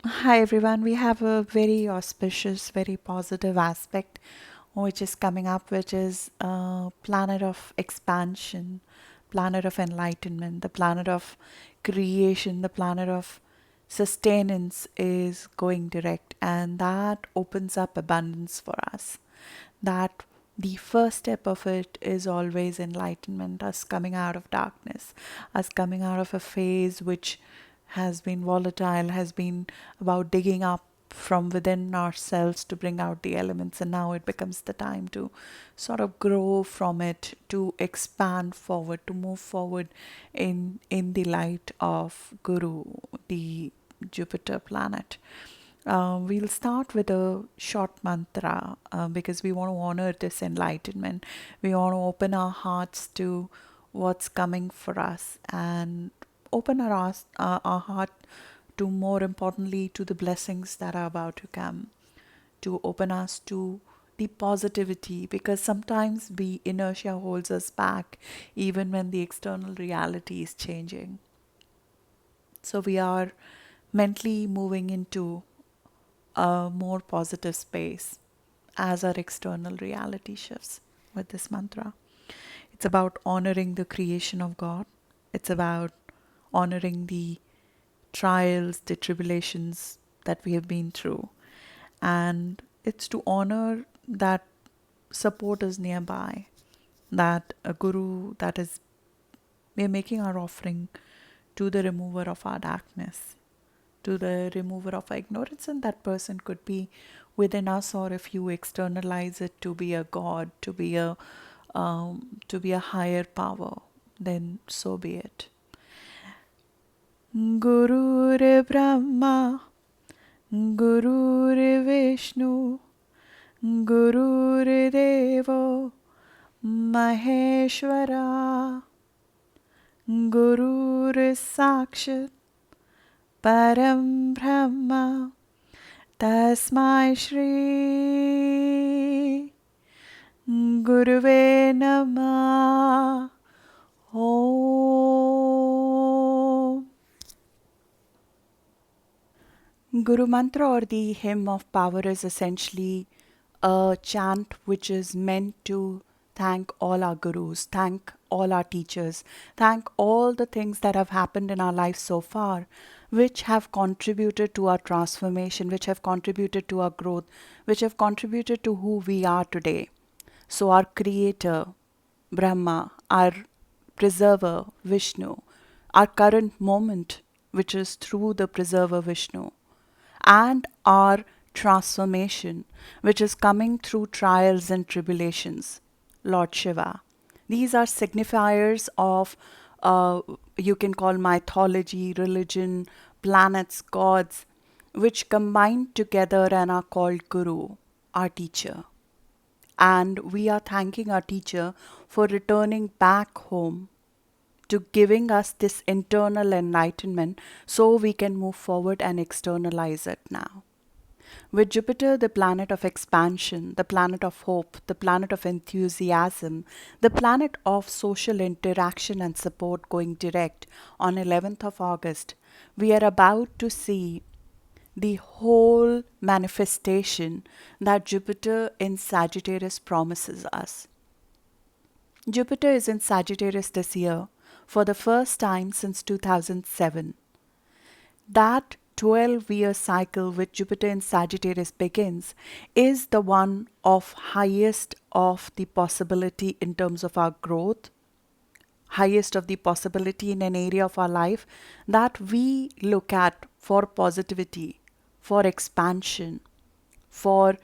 Hi everyone, we have a very auspicious, very positive aspect which is coming up, which is planet of expansion, planet of enlightenment, the planet of creation, the planet of sustenance is going direct, and that opens up abundance for us. That the first step of it is always enlightenment, us coming out of darkness, us coming out of a phase which has been volatile, has been about digging up from within ourselves to bring out the elements, and now it becomes the time to sort of grow from it, to expand forward, to move forward in the light of Guru, the Jupiter planet. We'll start with a short mantra because we want to honor this enlightenment. We want to open our hearts to what's coming for us and open our heart to, more importantly, to the blessings that are about to come, to open us to the positivity, because sometimes the inertia holds us back even when the external reality is changing. So we are mentally moving into a more positive space as our external reality shifts with this mantra. It's about honoring the creation of God. It's about honoring the trials, the tribulations that we have been through. And it's to honor that support is nearby, that a guru, that is, we're making our offering to the remover of our darkness, to the remover of our ignorance, and that person could be within us, or if you externalize it to be a god, to be a higher power, then so be it. Gurur Brahma, Gurur Vishnu, Gurur Devo Maheshwara, Gurur Sakshat Param Brahma, Tasmai Shri Guruve Namah. Om. Guru Mantra, or the hymn of power, is essentially a chant which is meant to thank all our gurus, thank all our teachers, thank all the things that have happened in our life so far, which have contributed to our transformation, which have contributed to our growth, which have contributed to who we are today. So, our creator, Brahma, our preserver, Vishnu, our current moment, which is through the preserver Vishnu, and our transformation, which is coming through trials and tribulations, Lord Shiva. These are signifiers of, you can call mythology, religion, planets, gods, which combine together and are called Guru, our teacher. And we are thanking our teacher for returning back home to giving us this internal enlightenment so we can move forward and externalize it now. With Jupiter, the planet of expansion, the planet of hope, the planet of enthusiasm, the planet of social interaction and support going direct on 11th of August, we are about to see the whole manifestation that Jupiter in Sagittarius promises us. Jupiter is in Sagittarius this year for the first time since 2007. That 12-year cycle which Jupiter in Sagittarius begins is the one of highest of the possibility in terms of our growth, highest of the possibility in an area of our life that we look at for positivity, for expansion, for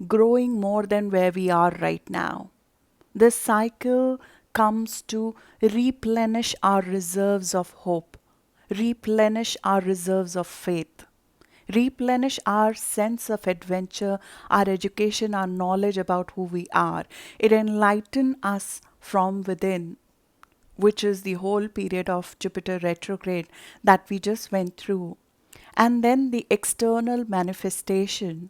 growing more than where we are right now. This cycle comes to replenish our reserves of hope, replenish our reserves of faith, replenish our sense of adventure, our education, our knowledge about who we are. It enlightens us from within, which is the whole period of Jupiter retrograde that we just went through. And then the external manifestation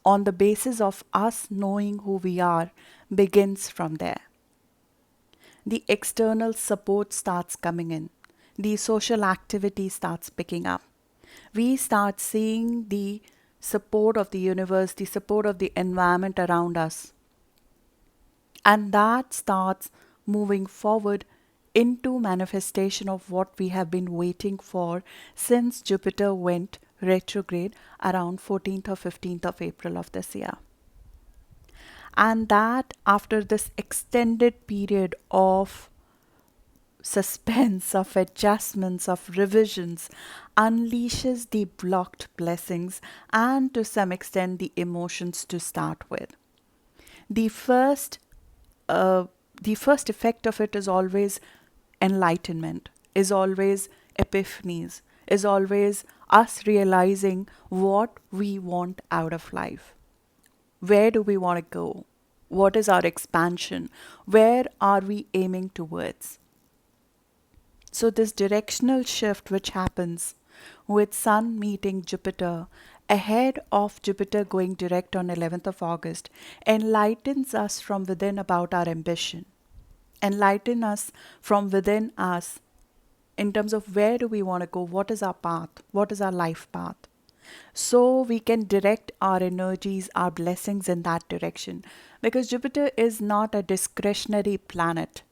on the basis of us knowing who we are begins from there. The external support starts coming in, the social activity starts picking up. We start seeing the support of the universe, the support of the environment around us. And that starts moving forward into manifestation of what we have been waiting for since Jupiter went retrograde around 14th or 15th of April of this year. And that after this extended period of suspense, of adjustments, of revisions, unleashes the blocked blessings and to some extent the emotions to start with. The first uh, the first effect of it is always enlightenment, is always epiphanies, is always us realizing what we want out of life. Where do we want to go? What is our expansion? Where are we aiming towards? So, this directional shift which happens with Sun meeting Jupiter ahead of Jupiter going direct on 11th of August enlightens us from within about our ambition, enlighten us from within us in terms of where do we want to go, what is our path, what is our life path. So we can direct our energies, our blessings in that direction. Because Jupiter is not a discretionary planet.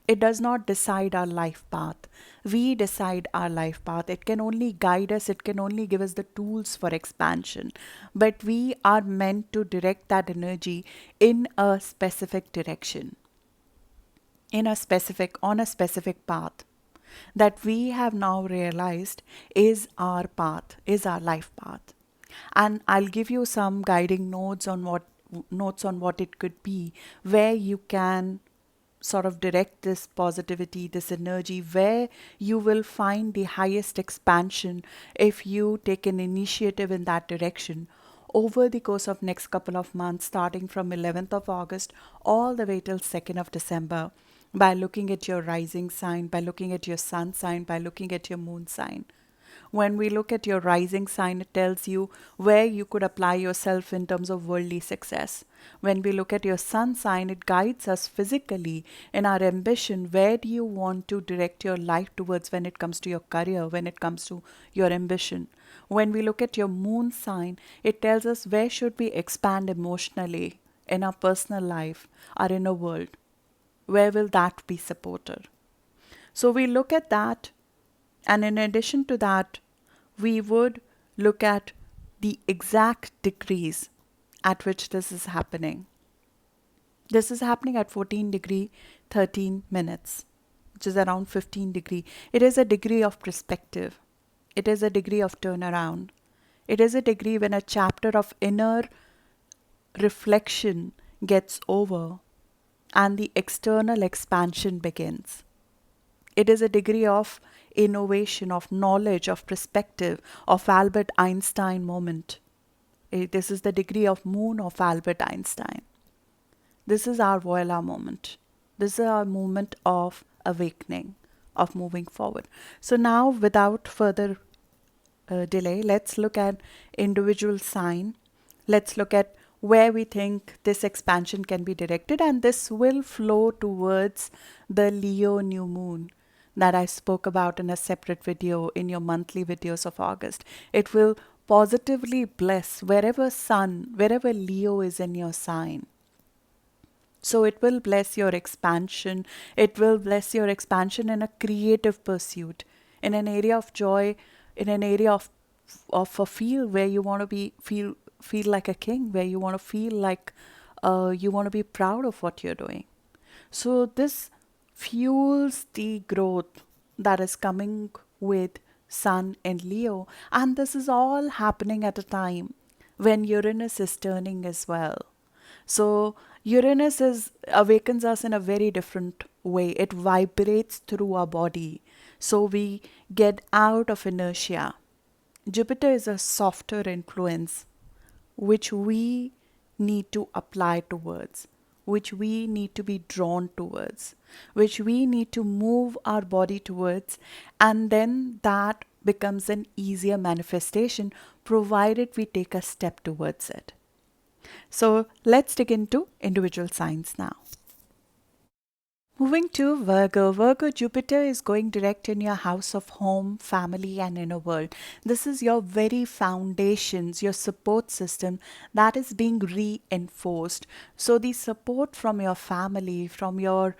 It does not decide our life path. We decide our life path. It can only guide us, it can only give us the tools for expansion. But we are meant to direct that energy in a specific direction, on a specific path that we have now realized is our path, is our life path. And I'll give you some guiding notes on what it could be, where you can sort of direct this positivity, this energy, where you will find the highest expansion if you take an initiative in that direction over the course of next couple of months, starting from 11th of August all the way till 2nd of December, by looking at your rising sign, by looking at your sun sign, by looking at your moon sign. When we look at your rising sign, it tells you where you could apply yourself in terms of worldly success. When we look at your sun sign, it guides us physically in our ambition. Where do you want to direct your life towards when it comes to your career, when it comes to your ambition? When we look at your moon sign, it tells us where should we expand emotionally in our personal life, our inner world. Where will that be supported? So we look at that, and in addition to that, we would look at the exact degrees at which this is happening. This is happening at 14 degree 13 minutes, which is around 15 degree. It is a degree of perspective. It is a degree of turnaround. It is a degree when a chapter of inner reflection gets over and the external expansion begins. It is a degree of innovation, of knowledge, of perspective, of Albert Einstein moment. This is the degree of moon of Albert Einstein. This is our voila moment. This is our moment of awakening, of moving forward. So now, without further delay, let's look at individual sign. Let's look at where we think this expansion can be directed, and this will flow towards the Leo new moon that I spoke about in a separate video in your monthly videos of August. It will positively bless wherever sun, wherever Leo is in your sign. So it will bless your expansion. It will bless your expansion in a creative pursuit, in an area of joy, in an area of a field where you want to feel like a king, where you want to feel like you want to be proud of what you're doing. So this fuels the growth that is coming with Sun and Leo, and this is all happening at a time when Uranus is turning as well. So Uranus awakens us in a very different way. It vibrates through our body, so we get out of inertia. Jupiter is a softer influence which we need to apply towards, which we need to be drawn towards, which we need to move our body towards, and then that becomes an easier manifestation provided we take a step towards it. So let's dig into individual signs now. Moving to Virgo. Virgo, Jupiter is going direct in your house of home, family, and inner world. This is your very foundations, your support system that is being reinforced. So, the support from your family, from your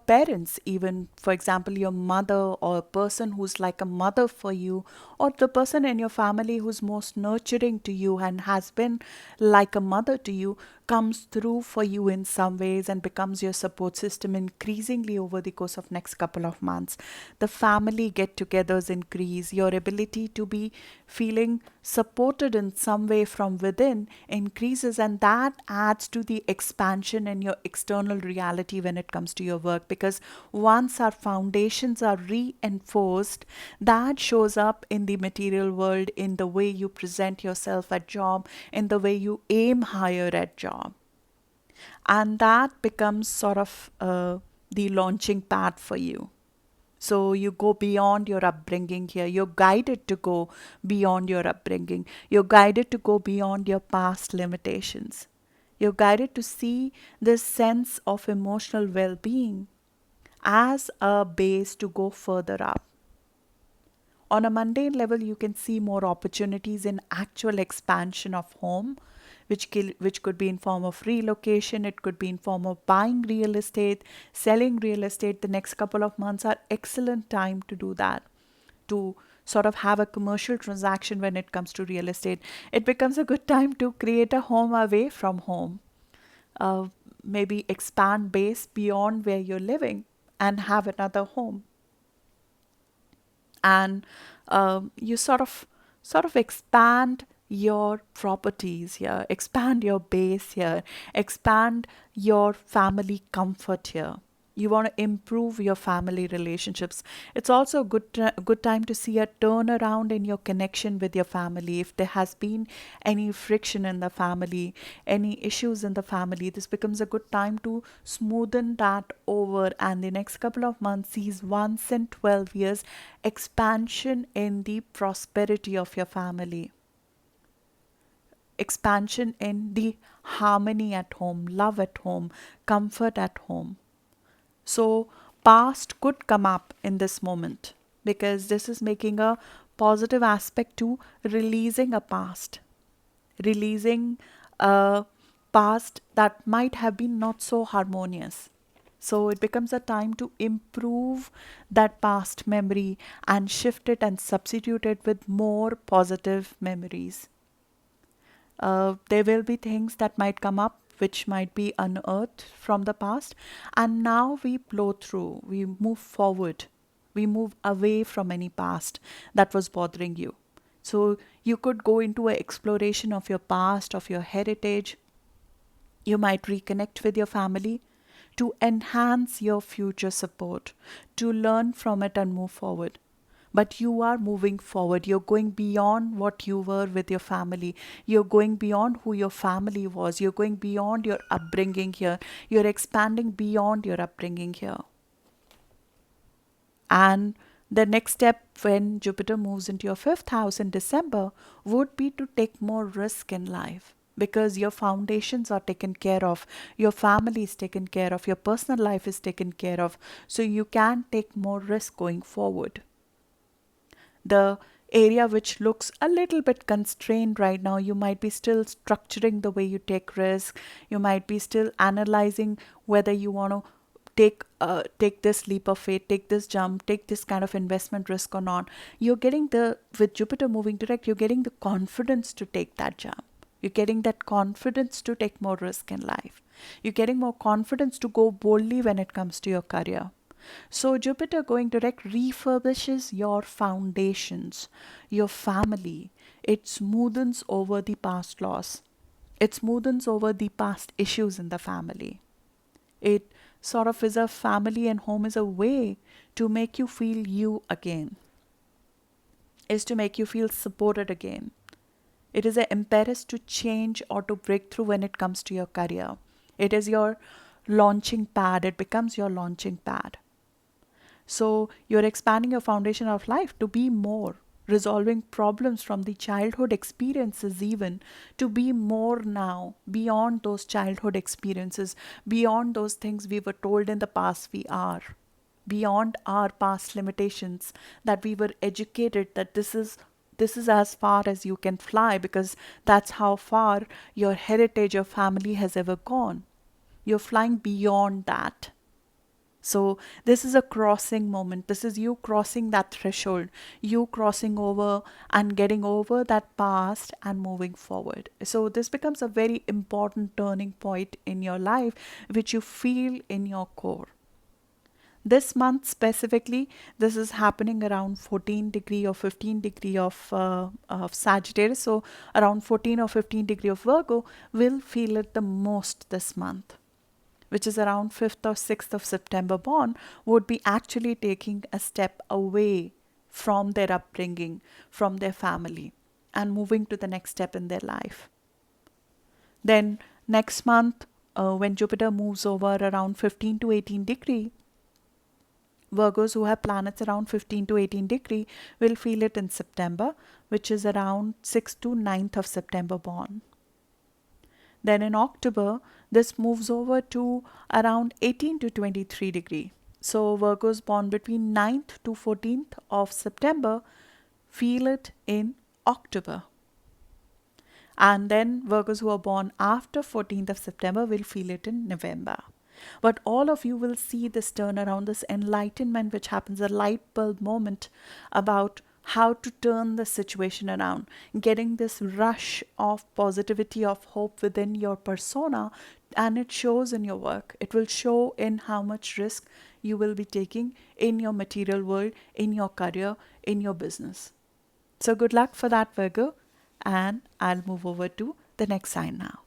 parents, even for example, your mother or a person who's like a mother for you, or the person in your family who's most nurturing to you and has been like a mother to you, comes through for you in some ways and becomes your support system increasingly over the course of next couple of months. The family get-togethers increase, your ability to be feeling supported in some way from within increases, and that adds to the expansion in your external reality when it comes to your work, because once our foundations are reinforced, that shows up in the material world, in the way you present yourself at job, in the way you aim higher at job, and that becomes sort of the launching pad for you. So you go beyond your upbringing here. You're guided to go beyond your upbringing. You're guided to go beyond your past limitations. You're guided to see this sense of emotional well being as a base to go further up. On a mundane level, you can see more opportunities in actual expansion of home, which could be in form of relocation, it could be in form of buying real estate, selling real estate. The next couple of months are excellent time to do that, to sort of have a commercial transaction when it comes to real estate. It becomes a good time to create a home away from home, uh, maybe expand base beyond where you're living and have another home. And you sort of expand your properties here, expand your base here, expand your family comfort here. You want to improve your family relationships. It's also a good time to see a turnaround in your connection with your family. If there has been any friction in the family, any issues in the family, this becomes a good time to smoothen that over. And the next couple of months sees once in 12 years expansion in the prosperity of your family, expansion in the harmony at home, love at home, comfort at home. So, past could come up in this moment because this is making a positive aspect to releasing a past, releasing a past that might have been not so harmonious. So, it becomes a time to improve that past memory and shift it and substitute it with more positive memories. There will be things that might come up which might be unearthed from the past, and now we blow through, we move forward, we move away from any past that was bothering you. So you could go into an exploration of your past, of your heritage. You might reconnect with your family to enhance your future support, to learn from it and move forward. But you are moving forward. You're going beyond what you were with your family. You're going beyond who your family was. You're going beyond your upbringing here. You're expanding beyond your upbringing here. And the next step when Jupiter moves into your fifth house in December would be to take more risk in life, because your foundations are taken care of, your family is taken care of, your personal life is taken care of. So you can take more risk going forward. The area which looks a little bit constrained right now, you might be still structuring the way you take risk. You might be still analyzing whether you want to take this leap of faith, take this jump, take this kind of investment risk or not. You're getting the With Jupiter moving direct, you're getting the confidence to take that jump. You're getting that confidence to take more risk in life. You're getting more confidence to go boldly when it comes to your career. So, Jupiter going direct refurbishes your foundations, your family. It smoothens over the past loss, it smoothens over the past issues in the family. It sort of is a family, and home is a way to make you feel you again, is to make you feel supported again. It is an impetus to change or to break through when it comes to your career. It is your launching pad, it becomes your launching pad. So you're expanding your foundation of life to be more, resolving problems from the childhood experiences, even to be more now, beyond those childhood experiences, beyond those things we were told in the past we are, beyond our past limitations, that we were educated that this is as far as you can fly because that's how far your heritage or family has ever gone. You're flying beyond that. So, this is a crossing moment. This is you crossing that threshold, you crossing over and getting over that past and moving forward. So, this becomes a very important turning point in your life, which you feel in your core. This month specifically, this is happening around 14 degree or 15 degree of Sagittarius. So, around 14 or 15 degree of Virgo will feel it the most this month, which is around 5th or 6th of September born, would be actually taking a step away from their upbringing, from their family, and moving to the next step in their life. Then next month, when Jupiter moves over around 15 to 18 degree, Virgos who have planets around 15 to 18 degree will feel it in September, which is around 6th to 9th of September born. Then in October, this moves over to around 18 to 23 degree. So Virgos born between 9th to 14th of September feel it in October. And then Virgos who are born after 14th of September will feel it in November. But all of you will see this turnaround, this enlightenment which happens, a light bulb moment about how to turn the situation around, getting this rush of positivity, of hope within your persona, and it shows in your work. It will show in how much risk you will be taking in your material world, in your career, in your business. So good luck for that, Virgo, and I'll move over to the next sign now.